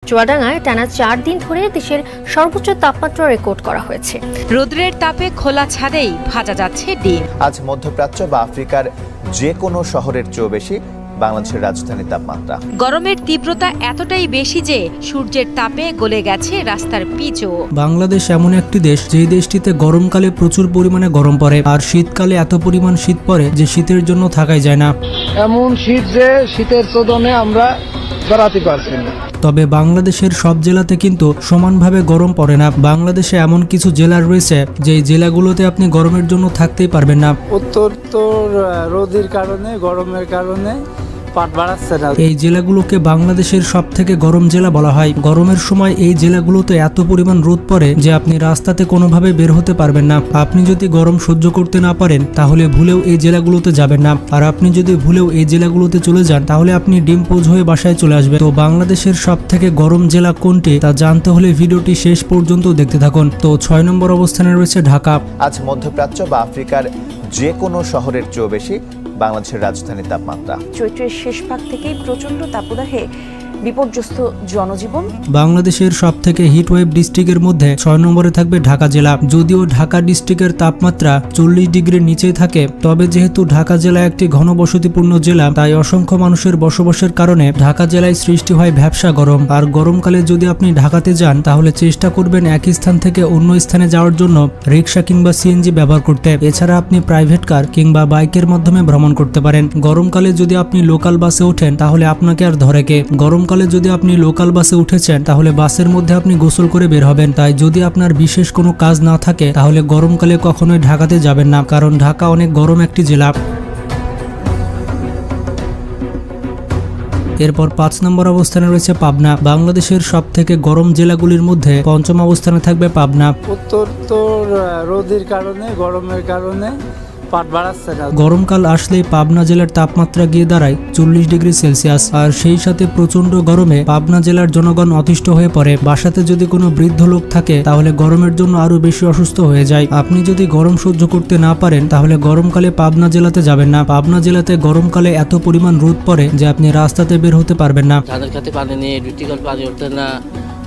চুয়াডাঙ্গায় টানা 4 দিন ধরে দেশের সর্বোচ্চ তাপমাত্রা রেকর্ড করা হয়েছে। রোদ্রের তাপে খোলা ছাদেই ভাজা যাচ্ছে ডিম। আজ মধ্যপ্রাচ্য বা আফ্রিকার যে কোনো শহরের চেয়েও বেশি বাংলাদেশের রাজধানীর তাপমাত্রা। গরমের তীব্রতা এতটাই বেশি যে সূর্যের তাপে গলে গেছে রাস্তার পিচও। বাংলাদেশ এমন একটি দেশ যেই দেশটিতে গরমকালে প্রচুর পরিমাণে গরম পড়ে, আর শীতকালে এত পরিমাণ শীত পড়ে যে শীতের জন্য থাকাই যায় না। এমন শীত যে শীতের চোদনে আমরা দাঁড়াতে পারছি না। তবে বাংলাদেশের সব জেলাতে কিন্তু সমানভাবে গরম পড়ে না। বাংলাদেশে এমন কিছু জেলা রয়েছে যেই জেলাগুলোতে আপনি গরমের জন্য থাকতেই পারবেন না। উত্তর তো রোদের কারণে, গরমের কারণে পাট বাড়াচ্ছে না। এই জেলাগুলোকে বাংলাদেশের সব থেকে গরম জেলা বলা হয়। গরমের সময় এই জেলাগুলোতে এত পরিমাণ রোদ পড়ে যে আপনি রাস্তাতে কোনোভাবে বের হতে পারবেন না। আপনি যদি গরম সহ্য করতে না পারেন তাহলে ভুলেও এই জেলাগুলোতে যাবেন না, আর আপনি যদি ভুলেও এই জেলাগুলোতে চলে যান তাহলে আপনি ডিম্পোজ হয়ে বাসায় চলে আসবেন। তো বাংলাদেশের সব থেকে গরম জেলা কোনটি তা জানতে হলে ভিডিওটি শেষ পর্যন্ত দেখতে থাকুন। তো 6 নম্বর অবস্থানে রয়েছে ঢাকা। আজ মধ্যপ্রাচ্য বা আফ্রিকার যে কোনো শহরের চেয়েও বেশি বাংলাদেশের রাজধানীর তাপমাত্রা। চৈত্রের শেষ ভাগ থেকেই প্রচণ্ড তাপদাহে বিপর্যস্ত জনজীবন। বাংলাদেশের সব থেকে হিটওয়েভ ডিস্ট্রিক্টের মধ্যে 6 নম্বরে থাকবে ঢাকা জেলা। যদিও ঢাকা ডিস্ট্রিক্টের তাপমাত্রা 40 ডিগ্রির নিচেই থাকে, তবে যেহেতু ঢাকা জেলা একটি ঘনবসতিপূর্ণ জেলা, তাই অসংখ্য মানুষের বসবাসের কারণে ঢাকা জেলায় সৃষ্টি হয় ভ্যাপসা গরম। আর গরমকালে যদি আপনি ঢাকাতে যান তাহলে চেষ্টা করবেন এক স্থান থেকে অন্য স্থানে যাওয়ার জন্য রিক্সা কিংবা সিএনজি ব্যবহার করতে। এছাড়া আপনি প্রাইভেট কার কিংবা বাইকের মাধ্যমে ভ্রমণ করতে পারেন। গরমকালে যদি আপনি লোকাল বাসে ওঠেন তাহলে আপনাকে আর ধরে কে। গরমকালে যদি আপনি লোকাল বাসে উঠেছেন তাহলে বাসের মধ্যে আপনি গোসল করে বের হবেন। তাই যদি আপনার বিশেষ কোনো কাজ না থাকে তাহলে গরমকালে কখনোই ঢাকাতে যাবেন না, কারণ ঢাকা অনেক গরম একটি জেলা। এরপর 5 নম্বর অবস্থানে রয়েছে পাবনা। বাংলাদেশের সব থেকে গরম জেলাগুলির মধ্যে 5ম অবস্থানে থাকবে পাবনা। উত্তর তো রোদের কারণে, গরমের কারণে পাট বাড়াচ্ছে না। গরমকাল আসলেই পাবনা জেলার তাপমাত্রা গিয়ে দাঁড়ায় 40 ডিগ্রি সেলসিয়াস, আর সেই সাথে প্রচন্ড গরমে পাবনা জেলার জনগণ অতিষ্ঠ হয়ে পড়ে। বাসাতে যদি কোনো বৃদ্ধ লোক থাকে তাহলে গরমের জন্য আরো বেশি অসুস্থ হয়ে যায়। আপনি যদি গরম সহ্য করতে না পারেন তাহলে গরমকালে পাবনা জেলাতে যাবেন না। পাবনা জেলাতে গরমকালে এত পরিমাণ রোদ পড়ে যে আপনি রাস্তাতে বের হতে পারবেন না। ধানের খেতে পানি নেই, টিকল পানি উঠতে না,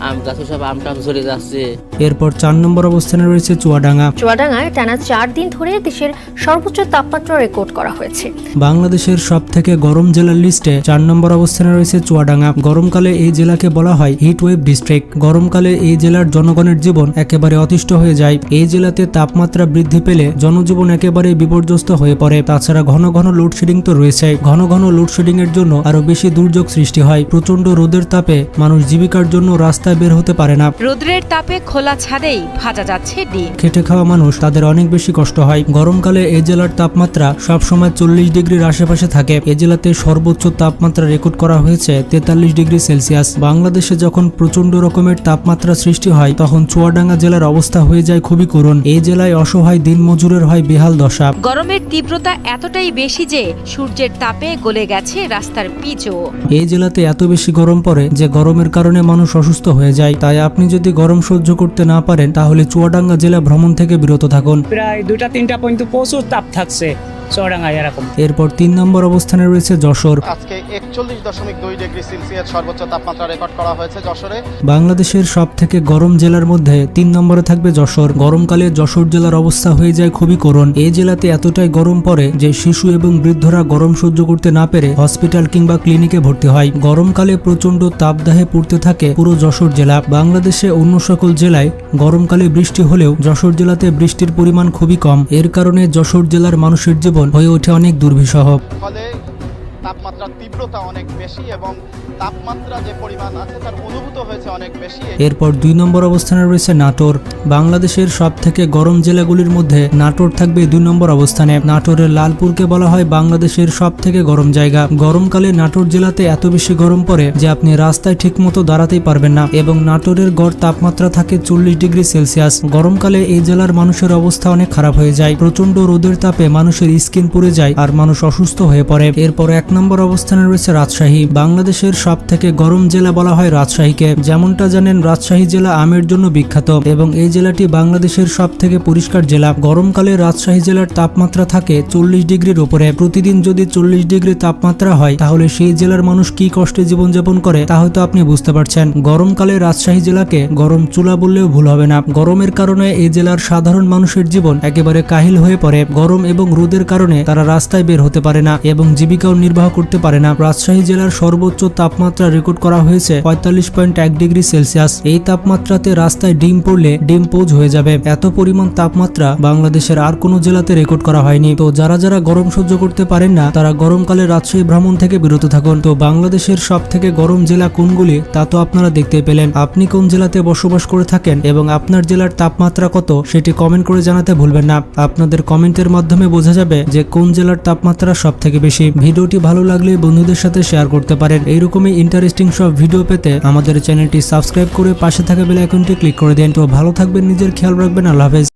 আম গাছে সব আম টাম ঝরে যাচ্ছে। এরপর 4 নম্বর অবস্থানে রয়েছে চুয়াডাঙ্গা। চুয়াডাঙ্গায় টানা 4 দিন ধরে দেশের সর্বোচ্চ তাপমাত্রা রেকর্ড করা হয়েছে। বাংলাদেশের সব থেকে গরম জেলার লিস্টে 4 নম্বর অবস্থানে রয়েছে চুয়াডাঙ্গা। গরমকালে এই জেলাকে বলা হয় হিটওয়েভ ডিস্ট্রিক্ট। গরমকালে এই জেলার জনগণের জীবন একেবারে অতিষ্ঠ হয়ে যায়। এই জেলাতে তাপমাত্রা বৃদ্ধি পেলে জনজীবন একেবারে বিপর্যস্ত হয়ে পড়ে। তাছাড়া ঘন ঘন লোডশেডিং তো রয়েছে। ঘন ঘন লোডশেডিং এর জন্য আরো বেশি দুর্যোগ সৃষ্টি হয়। প্রচন্ড রোদের তাপে মানুষ জীবিকার জন্য রাস্তায় বের হতে পারে না। রোদ্রের তাপে খোলা ছাদেই ভাজা যাচ্ছে ডিম। খেটে খাওয়া মানুষ তাদের অনেক বেশি কষ্ট হয়। গরমকালে এই জেলার তাপমাত্রা সবসময় 40 ডিগ্রির আশেপাশে থাকে। এই জেলাতে সর্বোচ্চ তাপমাত্রা রেকর্ড করা হয়েছে 43 ডিগ্রি সেলসিয়াস। বাংলাদেশে যখন প্রচন্ড রকমের তাপমাত্রা সৃষ্টি হয় তখন চুয়াডাঙ্গা জেলার অবস্থা হয়ে যায় খুবই করুণ। এই জেলায় অসহায় দিনমজুরের হয় বেহাল দশা। গরমের তীব্রতা এতটাই বেশি যে সূর্যের তাপে গলে গেছে রাস্তার পিচও। এই জেলাতে এত বেশি গরম পড়ে যে গরমের কারণে মানুষ অসুস্থ হয়ে যায়। তাই আপনি যদি গরম সহ্য করতে না পারেন তাহলে চুয়াডাঙ্গা জেলা ভ্রমণ থেকে বিরত থাকুন। প্রায় 2টা-3টা পর্যন্ত প্রচুর তাপ থাকছে চুয়াডাঙ্গায় এরকম। এরপর 3 নম্বর অবস্থানে রয়েছে যশোর। আজকে 41.2 ডিগ্রি সেলসিয়াস সর্বোচ্চ তাপমাত্রা রেকর্ড করা হয়েছে যশোরে। বাংলাদেশের সব থেকে গরম জেলার মধ্যে 3 নম্বরে থাকবে যশোর। গরমকালে যশোর জেলার অবস্থা হয়ে যায় খুবই করুণ। এই জেলাতে এতটাই গরম পড়ে যে শিশু এবং বৃদ্ধরা গরম সহ্য করতে না পেরে হসপিটাল কিংবা ক্লিনিকে ভর্তি হয়। গরমকালে প্রচন্ড তাপদাহে পড়তে থাকে পুরো যশোর জেলা। বাংলাদেশে অন্য সকল জেলায় গরমকালে বৃষ্টি হলেও যশোর জেলাতে বৃষ্টির পরিমাণ খুবই কম। এর কারণে যশোর জেলার মানুষের জীবন হয়ে ওঠে অনেক দুর্বিষহ। ফলে তাপমাত্রার তীব্রতা অনেক বেশি এবং তাপমাত্রা যে পরিমাণ আছে তার অনুভূত হয়েছে অনেক বেশি। এরপর 2 নম্বর অবস্থানে রয়েছে নাটোর। বাংলাদেশের সব থেকে গরম জেলাগুলির মধ্যে নাটোর থাকবে 2 নম্বর অবস্থানে। নাটোরের লালপুরকে বলা হয় বাংলাদেশের সব থেকে গরম জায়গা। গরমকালে নাটোর জেলাতে এত বেশি গরম পড়ে যে আপনি রাস্তায় ঠিকমতো দাঁড়াতেই পারবেন না, এবং নাটোরের গড় তাপমাত্রা থাকে 40 ডিগ্রি সেলসিয়াস। গরমকালে এই জেলার মানুষের অবস্থা অনেক খারাপ হয়ে যায়। প্রচন্ড রোদের তাপে মানুষের স্কিন পুড়ে যায় আর মানুষ অসুস্থ হয়ে পড়ে। এরপর 1 নম্বর অবস্থানে রয়েছে রাজশাহী। বাংলাদেশের সবথেকে গরম জেলা বলা হয় রাজশাহীকে। যেমনটা জানেন, রাজশাহী জেলা আমের জন্য বিখ্যাত এবং এই জেলাটি বাংলাদেশের সবথেকে পরিষ্কার জেলা। গরমকালে রাজশাহী জেলার তাপমাত্রা থাকে 40 ডিগ্রির উপরে। প্রতিদিন যদি 40 ডিগ্রি তাপমাত্রা হয় তাহলে সেই জেলার মানুষ কি কষ্টে জীবনযাপন করে তা হয়তো আপনি বুঝতে পারছেন। গরমকালে রাজশাহী জেলাকে গরম চুলা বললেও ভুল হবে না। গরমের কারণে এই জেলার সাধারণ মানুষের জীবন একেবারে কাহিল হয়ে পড়ে। গরম এবং রোদের কারণে তারা রাস্তায় বের হতে পারে না এবং জীবিকাও নির্বাহ করতে পারে না। রাজশাহী জেলার সর্বোচ্চ তাপমাত্রা রেকর্ড করা হয়েছে 45.1 ডিগ্রি সেলসিয়াস। এই তাপমাত্রাতে রাস্তায় ডিম পড়লে ডিম পোজ হয়ে যাবে। এত পরিমাণ তাপমাত্রা বাংলাদেশের আর কোনো জেলাতে রেকর্ড করা হয়নি। তো যারা যারা গরম সহ্য করতে পারেন না তারা গরমকালে রাজশাহী ভ্রমণ থেকে বিরত থাকুন। তো বাংলাদেশের সবথেকে গরম জেলা কোনগুলি তা তো আপনারা দেখতে পেলেন। আপনি কোন জেলাতে বসবাস করে থাকেন এবং আপনার জেলার তাপমাত্রা কত সেটি কমেন্ট করে জানাতে ভুলবেন না। আপনাদের কমেন্টের মাধ্যমে বোঝা যাবে যে কোন জেলার তাপমাত্রা সবথেকে বেশি। ভিডিওটি ভালো লাগলে বন্ধুদের সাথে শেয়ার করতে পারেন। এইরকমই ইন্টারেস্টিং সব ভিডিও পেতে আমাদের চ্যানেলটি সাবস্ক্রাইব করে পাশে থাকা বেল আইকনটি ক্লিক করে দিন। তো ভালো থাকবেন, নিজের খেয়াল রাখবেন। আল্লাহ হাফেজ।